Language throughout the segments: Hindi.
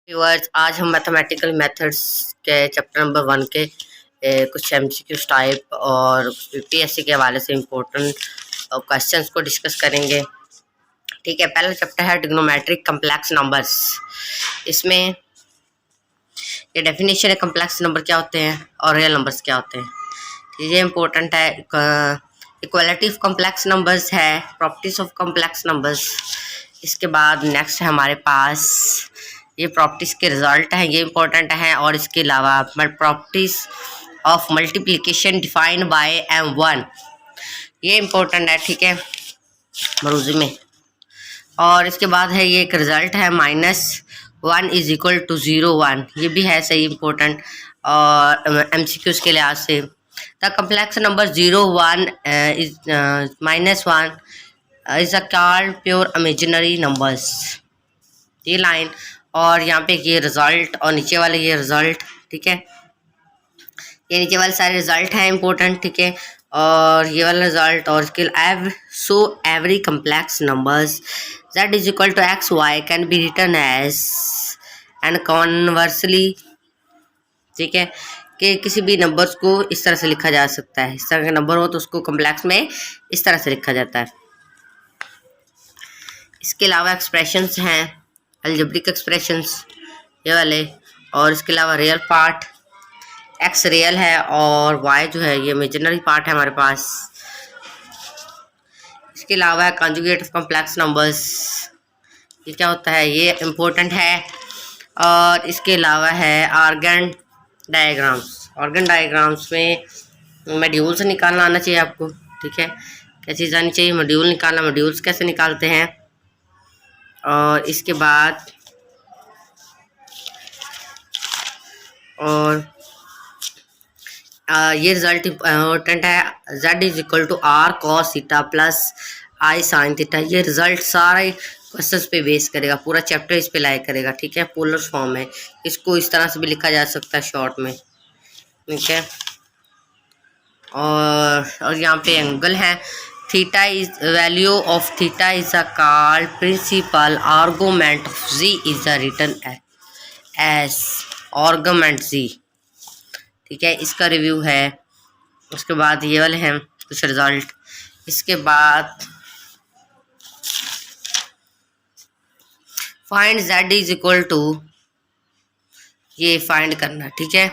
व्यूअर्स, आज हम मैथमेटिकल मेथड्स के चैप्टर नंबर 1 के कुछ एमसीक्यू टाइप और पीएससी के हवाले से इम्पोर्टेंट क्वेश्चंस को डिस्कस करेंगे। ठीक है, पहला चैप्टर है ट्रिग्नोमेट्रिक कम्प्लेक्स नंबर्स। इसमें ये डेफिनेशन है कम्प्लेक्स नंबर क्या होते हैं और रियल नंबर्स क्या होते हैं। ये इम्पोर्टेंट है। इक्वालिटी ऑफ कम्प्लेक्स नंबर्स है, प्रॉपर्टीज ऑफ कम्प्लेक्स नंबर्स। इसके बाद नेक्स्ट है हमारे पास ये प्रॉपर्टीज के रिजल्ट हैं, ये इंपॉर्टेंट है। और इसके अलावा properties of multiplication defined by M1, ये इंपॉर्टेंट है। ठीक है, मरूजी में। और इसके बाद है ये एक रिजल्ट है -1 इज इक्वल टू 0 1, ये भी है सही इंपॉर्टेंट और MCQs के लिहाज से। The complex number 0 1 is -1 is a called pure imaginary numbers, ये लाइन। और यहाँ पे ये रिजल्ट और नीचे वाले ये रिजल्ट। ठीक है, ये नीचे वाले सारे रिजल्ट हैं इंपॉर्टेंट। ठीक है, और ये वाला रिजल्ट और इसके so every complex numbers z is equal to x y can be return as and conversely. ठीक है, कि किसी भी नंबर्स को इस तरह से लिखा जा सकता है। इस तरह का नंबर हो तो उसको कम्प्लेक्स में इस तरह से लिखा जाता है। इसके अलावा एक्सप्रेशंस हैं, अलजेब्रिक एक्सप्रेशंस ये वाले। और इसके अलावा रियल पार्ट, एक्स रियल है और वाई जो है ये इमेजिनरी पार्ट है हमारे पास। इसके अलावा है कॉन्जुगेट ऑफ कॉम्प्लेक्स नंबर्स, ये क्या होता है, ये इम्पोर्टेंट है। और इसके अलावा है आर्गन डायग्राम्स। ऑर्गन डायग्राम्स में मॉड्यूल्स निकालना आना चाहिए आपको। ठीक है, क्या चीज़ आनी चाहिए, मॉड्यूल निकालना। मॉड्यूल्स कैसे निकालते हैं। और इसके बाद ये रिजल्ट इम्पोर्टेंट है, z is equal to r cos theta plus i sin theta. ये रिजल्ट सारे क्वेश्चंस पे बेस करेगा, पूरा चैप्टर इस पे लाइक करेगा। ठीक है, पोलर फॉर्म है, इसको इस तरह से भी लिखा जा सकता है शॉर्ट में। ठीक है, और यहाँ पे एंगल है। Theta is value of theta is a called principal argument of z is a written as argument z। ठीक है, इसका रिव्यू है। उसके बाद ये वाले हैं कुछ रिजल्ट। इसके बाद find z is equal to, ये फाइंड करना। ठीक है,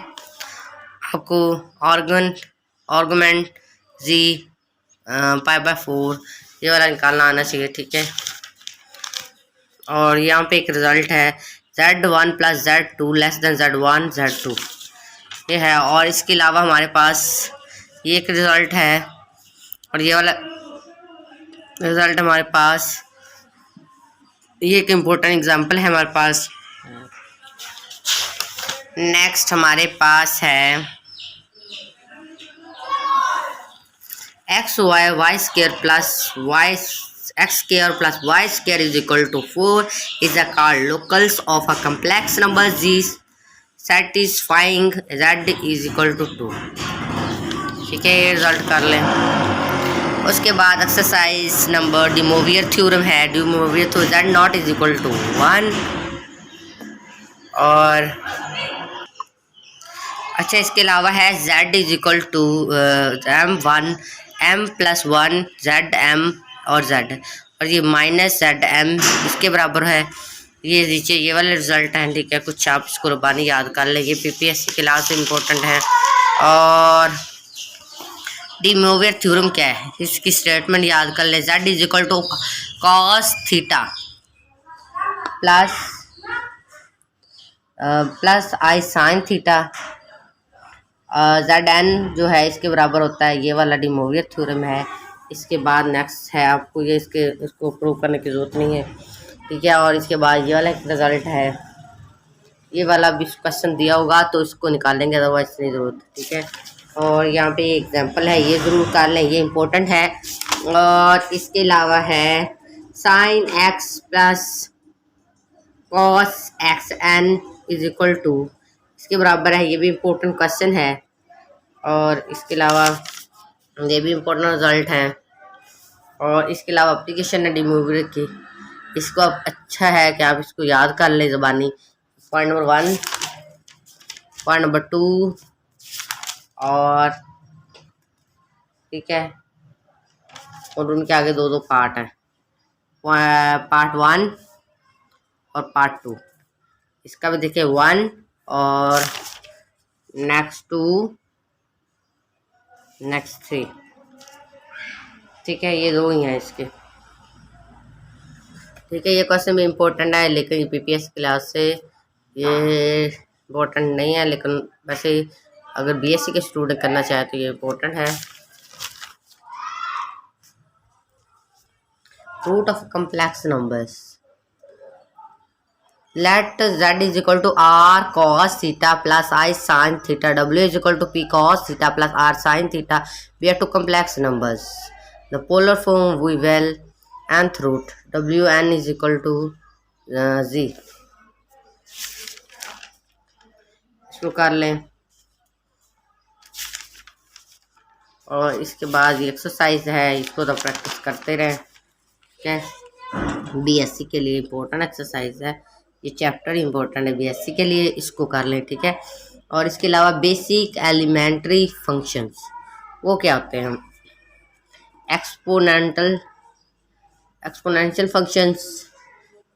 आपको आर्गुमेंट z π/4 ये वाला निकालना आना चाहिए। ठीक है, और यहाँ पे एक रिजल्ट है z1 + z2 < z1 z2, ये है। और इसके अलावा हमारे पास ये एक रिजल्ट है और ये वाला रिजल्ट हमारे पास, ये एक इम्पोर्टेंट एग्जांपल है हमारे पास। नेक्स्ट हमारे पास है x y y square plus y x square plus y square is equal to 4 is a called locus of a complex number z satisfying z is equal to 2। ठीक है, ये रिजल्ट कर लें। उसके बाद exercise number De Moivre theorem है। De Moivre theorem z not is equal to 1। और अच्छा, इसके अलावा है z is equal to m1 m+1 zm और z, और ये -zm इसके बराबर है। ये नीचे ये वाले रिजल्ट हैं। ठीक है, कुछ आप इसको रुबानी याद कर लें, ये पीपीएससी के लास्ट इम्पोर्टेंट है। और डी मोवियर थ्योरम क्या है, इसकी स्टेटमेंट याद कर लें। z is equal to cos theta plus i sin theta, zn जो है इसके बराबर होता है। ये वाला डी मोवियर थ्योरम है। इसके बाद नेक्स्ट है, आपको ये इसको प्रूव करने की ज़रूरत नहीं है। ठीक है, और इसके बाद ये वाला एक रिजल्ट है, ये वाला भी क्वेश्चन दिया होगा तो इसको निकालेंगे, अदरवाइज नहीं ज़रूरत। ठीक है, और यहाँ पे एग्जांपल है, ये ज़रूर कर लें, ये इम्पोर्टेंट है। और इसके अलावा है sin x plus cos xn is equal to, इसके बराबर है। ये भी इम्पोर्टेंट क्वेश्चन है। और इसके अलावा ये भी इम्पोर्टेंट रिजल्ट हैं। और इसके अलावा एप्लीकेशन है डी मोवियर की, इसको अब अच्छा है कि आप इसको याद कर लें ज़बानी। पॉइंट नंबर 1, पॉइंट नंबर 2 और ठीक है, और उनके आगे दो दो पार्ट हैं, पार्ट 1 और पार्ट 2। इसका भी देखिए 1 और नेक्स्ट 2 नेक्स्ट 3, ठीक है, ये दो ही हैं इसके। ठीक है, ये क्वेश्चन भी इम्पोर्टेंट है, लेकिन यूपीपीएससी क्लास से ये इम्पोर्टेंट नहीं है, लेकिन वैसे अगर बीएससी के स्टूडेंट करना चाहे तो ये इम्पोर्टेंट है। Root of complex numbers, let z is equal to r cos theta plus I sin theta, w is equal to p cos theta plus r sin theta. We are two complex numbers. The polar form we will nth root wn is equal to z. इसको कर लें और इसके बाद ये एक्सरसाइज है, इसको तो प्रैक्टिस करते रहें। ठीक है, बीएससी के लिए इम्पोर्टेंट एक्सरसाइज है, ये चैप्टर इम्पोर्टेंट है बीएससी के लिए, इसको कर लें। ठीक है, और इसके अलावा बेसिक एलिमेंट्री फंक्शंस वो क्या होते हैं? एक्सपोनेंशियल फंक्शंस,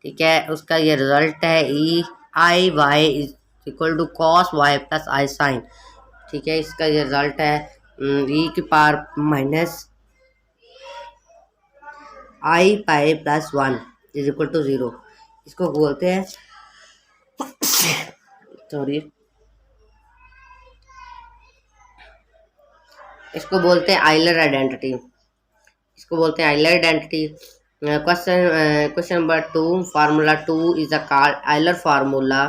ठीक है, उसका ये रिजल्ट है e i y is equal to cos y plus i sine. ठीक है, इसका ये रिजल्ट है ई की power minus i pi plus 1 is equal to 0। इसको बोलते हैं सॉरी इसको बोलते हैं आइलर आइडेंटिटी। इसको बोलते हैं Euler identity. Question number 2, formula 2 is a called Euler formula.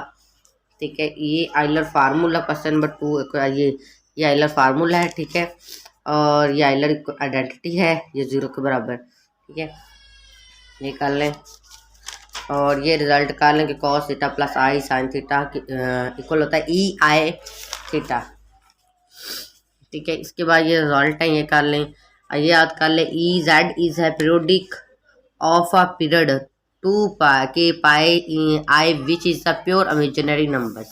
ठीक है, ये आइलर फार्मूला क्वेश्चन नंबर 2 ये आइलर फार्मूला है। ठीक है, और ये आइलर आइडेंटिटी है, ये 0 के बराबर। ठीक है, ये कर लें और ये रिजल्ट कर लें कि cos theta plus i sine theta equal होता है ई आई थीटा। ठीक है, इसके बाद ये रिजल्ट है, ये कर लें, ये याद कर लें, ई जेड इज है पीरियोडिक ऑफ अ पीरियड 2 के pi i which is a pure imaginary numbers.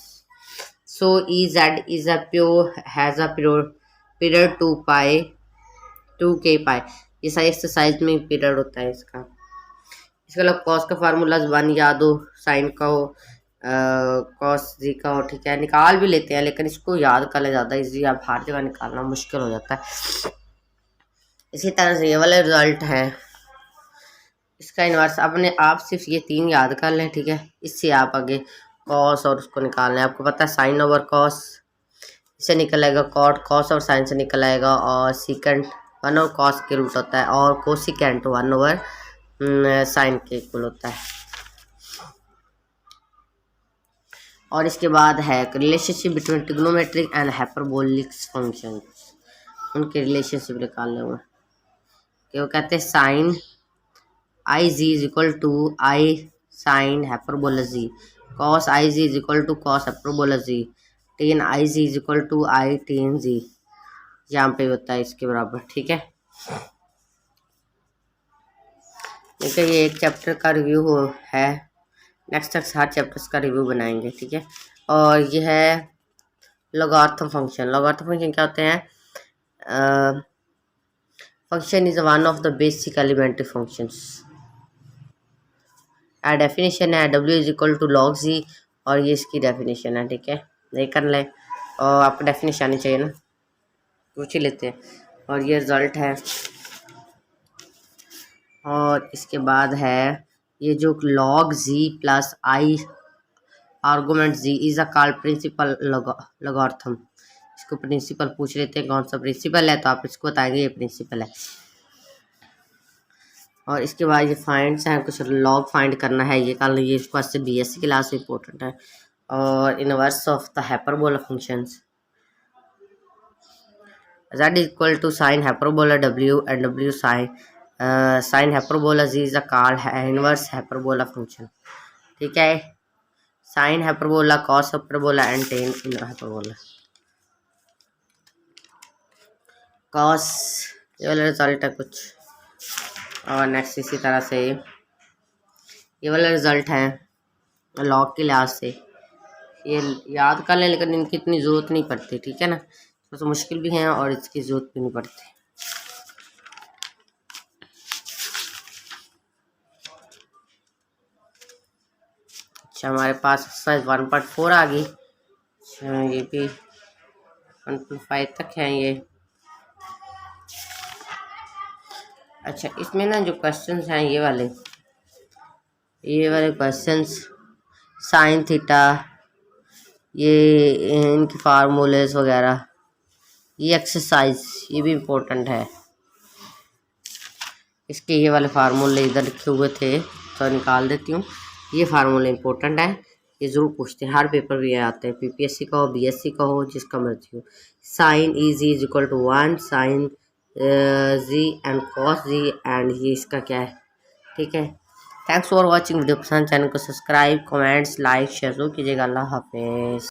So e z is a pure has a period 2 के पाई। ये सारी एक्सरसाइज में पीरियड होता है इसका। इसके अलावा कॉस का फार्मूला 1 याद हो, साइन का हो, कॉस जी का हो। ठीक है, निकाल भी लेते हैं, लेकिन इसको याद कर ले ज़्यादा इजी, अब हर जगह निकालना मुश्किल हो जाता है। इसी तरह से ये वाला रिजल्ट है, इसका इन्वर्स अपने आप सिर्फ ये 3 याद कर लें। ठीक है, इससे आप आगे कॉस और उसको निकालना है। आपको पता है साइन ओवर कॉस, इससे निकल आएगा कॉट, कॉस और साइन से निकल आएगा, और सीकेंट 1 और कॉस के रूट होता है, और कोसिकेंट 1 ओवर साइन के इक्वल होता है। और इसके बाद है relationship between trigonometric and hyperbolic functions, उनके रिलेशनशिप निकालने हुए कि वो कहते हैं sine i z is equal to i sine hyperbola z, cos i z is equal to cos hyperbola z, tan i z is equal to i tan z, यहाँ पे होता है इसके बराबर। ठीक है, ठीक है, ये एक चैप्टर का रिव्यू है, नेक्स्ट तक हर चैप्टर्स का रिव्यू बनाएंगे। ठीक है, और ये है लॉगरिथम फंक्शन। लॉगरिथम फंक्शन क्या होते हैं? Function is one of the basic elementary functions. Definition है w is equal to log Z, और ये इसकी डेफिनेशन है। ठीक है, ये कर लें, और आपको डेफिनेशन आनी चाहिए ना, पूछ ही लेते हैं। और ये रिजल्ट है, और इसके बाद है ये जो log z plus I argument z is a called principal logarithm. इसको प्रिंसिपल पूछ लेते हैं, कौन सा प्रिंसिपल है, तो आप इसको बताएंगे ये प्रिंसिपल है। और इसके बाद ये फाइंड्स हैं, कुछ लॉग फाइंड करना है, ये कल ये क्वेश्चन बीएससी क्लास में इंपॉर्टेंट है। और inverse of the hyperbola functions, z equal to sine hyperbola w and w sine hyperbola z is a called inverse hyperbola function. ठीक है, sine hyperbola, cos hyperbola and tan hyperbola. Cos ये वाला रिजल्ट है कुछ, और नेक्स्ट इसी तरह से ये वाला रिजल्ट है लॉग के लिहाज से। ये याद कर लें, लेकिन इनकी इतनी ज़रूरत नहीं पड़ती, ठीक है ना। तो मुश्किल भी है और इसकी ज़रूरत भी नहीं पड़ती। अच्छा, हमारे पास एक्सरसाइज 1.4 आ गई। अच्छा, ये भी 1.5 तक है ये। अच्छा, इसमें ना जो क्वेश्चंस हैं ये वाले क्वेश्चंस, साइन थीटा, ये इनके फार्मूलेस वगैरह, ये एक्सरसाइज ये भी इम्पोर्टेंट है। इसके ये वाले फार्मूले इधर लिखे हुए थे तो निकाल देती हूँ। ये फार्मूले इम्पोर्टेंट है, ये ज़रूर पूछते हैं, हर पेपर भी आते हैं, पीपीएससी का हो, बीएससी का हो, जिसका मर्जी हो। Sine is equal to 1 sine Z and cos Z, and ये इसका क्या है, ठीक है। Thanks for watching. वीडियो पसंद चैनल को सब्सक्राइब, कमेंट्स, लाइक, शेयर कीजिएगा। अल्लाह हाफिज़।